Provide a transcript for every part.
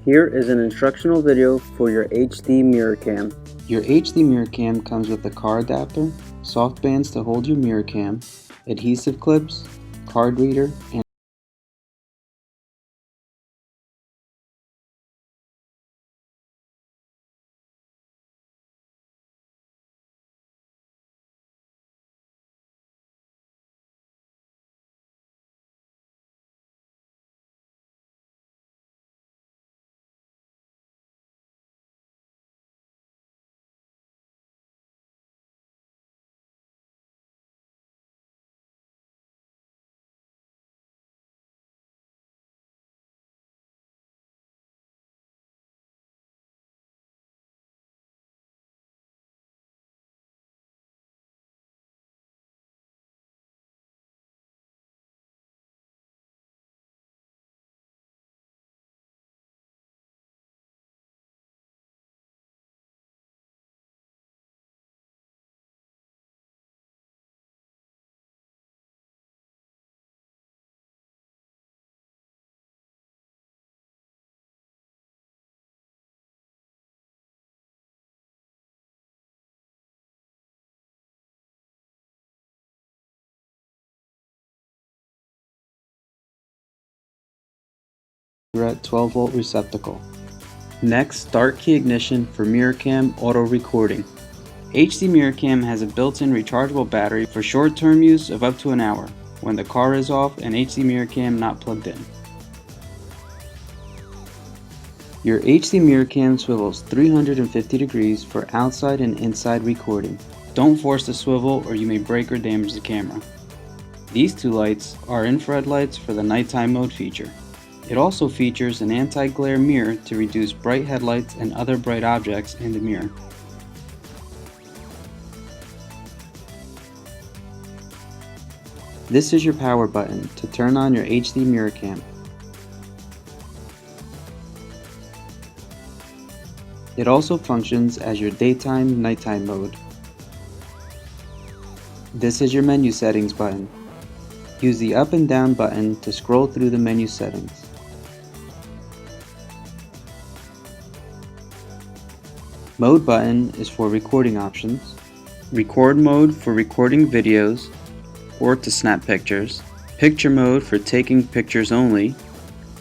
Here is an instructional video for your HD mirror cam. Your HD mirror cam comes with a car adapter, soft bands to hold your mirror cam, adhesive clips, card reader, and red 12-volt receptacle. Next, start key ignition for mirror cam auto recording. HD mirror cam has a built-in rechargeable battery for short-term use of up to an hour when the car is off and HD mirror cam not plugged in. Your HD mirror cam swivels 350 degrees for outside and inside recording. Don't force the swivel or you may break or damage the camera. These two lights are infrared lights for the nighttime mode feature. It also features an anti-glare mirror to reduce bright headlights and other bright objects in the mirror. This is your power button to turn on your HD mirror cam. It also functions as your daytime nighttime mode. This is your menu settings button. Use the up and down button to scroll through the menu settings. Mode button is for recording options. Record mode for recording videos or to snap pictures. Picture mode for taking pictures only.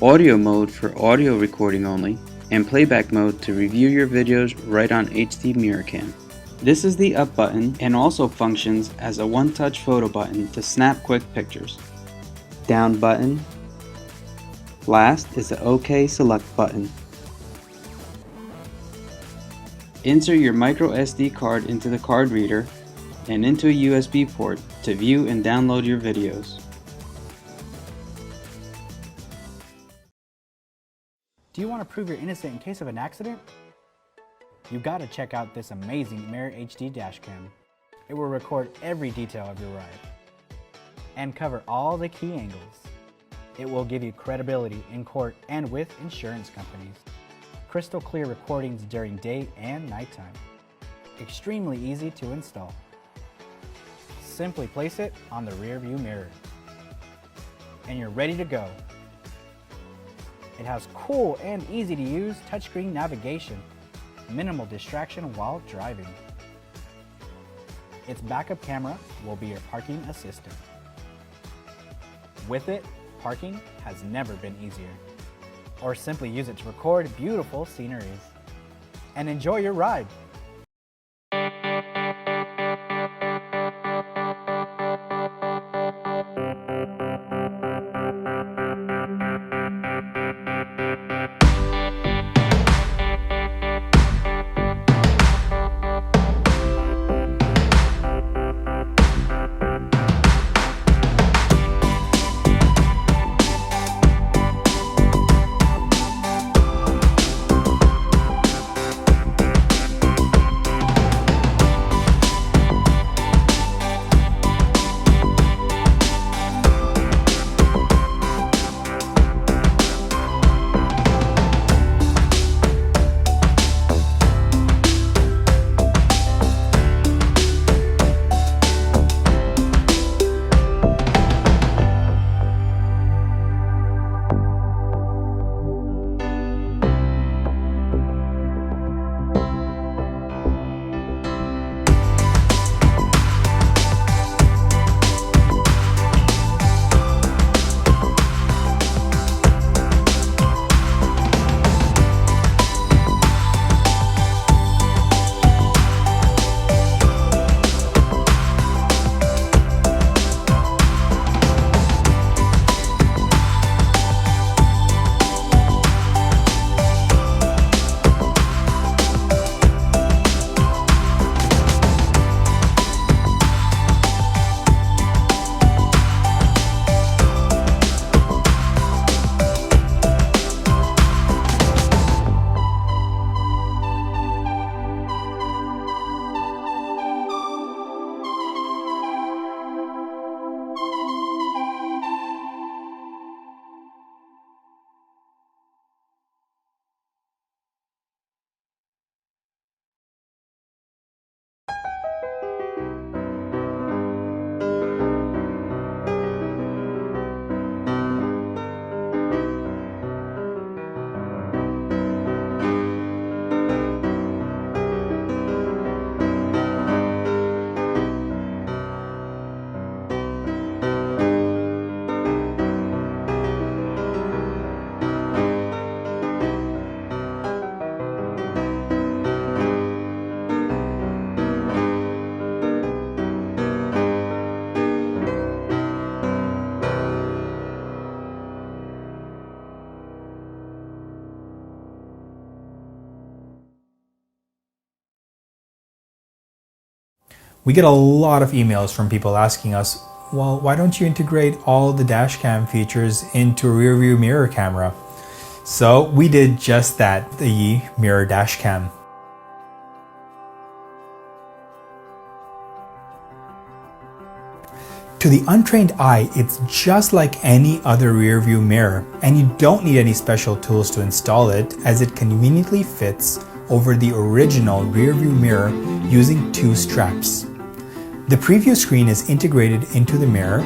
Audio mode for audio recording only. And playback mode to review your videos right on HD mirror cam. This is the up button and also functions as a one-touch photo button to snap quick pictures. Down button. Last is the OK select button. Insert your micro SD card into the card reader and into a USB port to view and download your videos. Do you want to prove you're innocent in case of an accident? You gotta check out this amazing Mirror HD Dashcam. It will record every detail of your ride and cover all the key angles. It will give you credibility in court and with insurance companies. Crystal clear recordings during day and nighttime. Extremely easy to install. Simply place it on the rear view mirror and you're ready to go. It has cool and easy to use touchscreen navigation, minimal distraction while driving. Its backup camera will be your parking assistant. With it, parking has never been easier. Or simply use it to record beautiful sceneries and enjoy your ride. We get a lot of emails from people asking us, well, why don't you integrate all the Dashcam features into a rear view mirror camera? So we did just that, the mirror Dashcam. To the untrained eye, it's just like any other rear view mirror, and you don't need any special tools to install it, as it conveniently fits over the original rear view mirror using 2 straps. The preview screen is integrated into the mirror.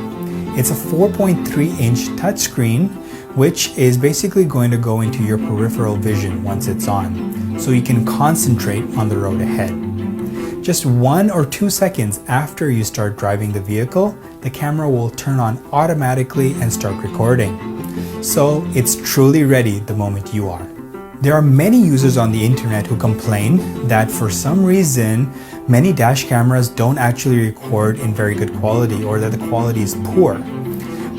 It's a 4.3-inch touchscreen, which is basically going to go into your peripheral vision once it's on, so you can concentrate on the road ahead. Just 1 or 2 seconds after you start driving the vehicle, the camera will turn on automatically and start recording. So it's truly ready the moment you are. There are many users on the internet who complain that for some reason, many dash cameras don't actually record in very good quality, or that the quality is poor.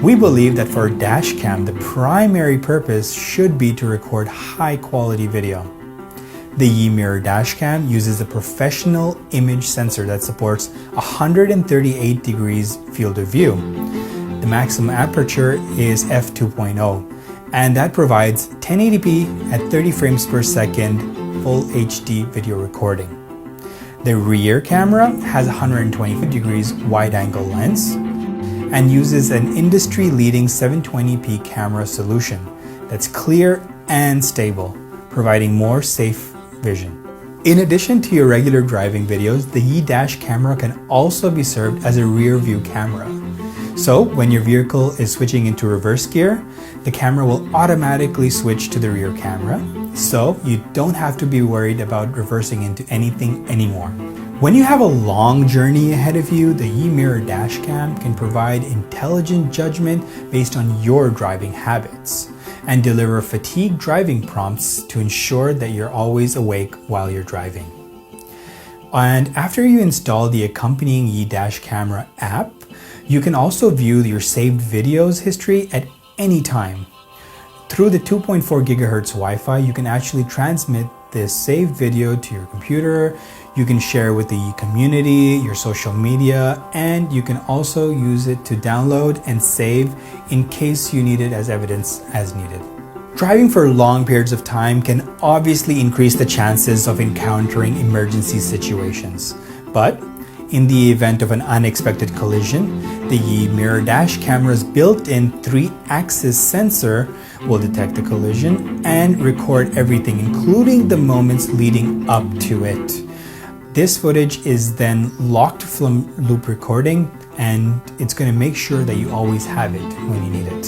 We believe that for a dash cam, the primary purpose should be to record high quality video. The YANDA Dashcam uses a professional image sensor that supports 138 degrees field of view. The maximum aperture is f2.0, and that provides 1080p at 30 frames per second full HD video recording. The rear camera has a 125 degrees wide-angle lens and uses an industry-leading 720p camera solution that's clear and stable, providing more safe vision. In addition to your regular driving videos, the YANDA camera can also be served as a rear view camera. So when your vehicle is switching into reverse gear, the camera will automatically switch to the rear camera, so you don't have to be worried about reversing into anything anymore. When you have a long journey ahead of you, the YANDA Dashcam can provide intelligent judgment based on your driving habits and deliver fatigue driving prompts to ensure that you're always awake while you're driving. And after you install the accompanying YANDA camera app, you can also view your saved videos history at any time. Through the 2.4 GHz Wi-Fi, you can actually transmit this saved video to your computer. You can share with the community, your social media, and you can also use it to download and save in case you need it as evidence as needed. Driving for long periods of time can obviously increase the chances of encountering emergency situations, but in the event of an unexpected collision, the YANDA dash camera's built-in 3-axis sensor will detect the collision and record everything, including the moments leading up to it. This footage is then locked from loop recording, and it's going to make sure that you always have it when you need it.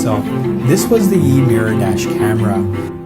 So this was the YANDA dash camera.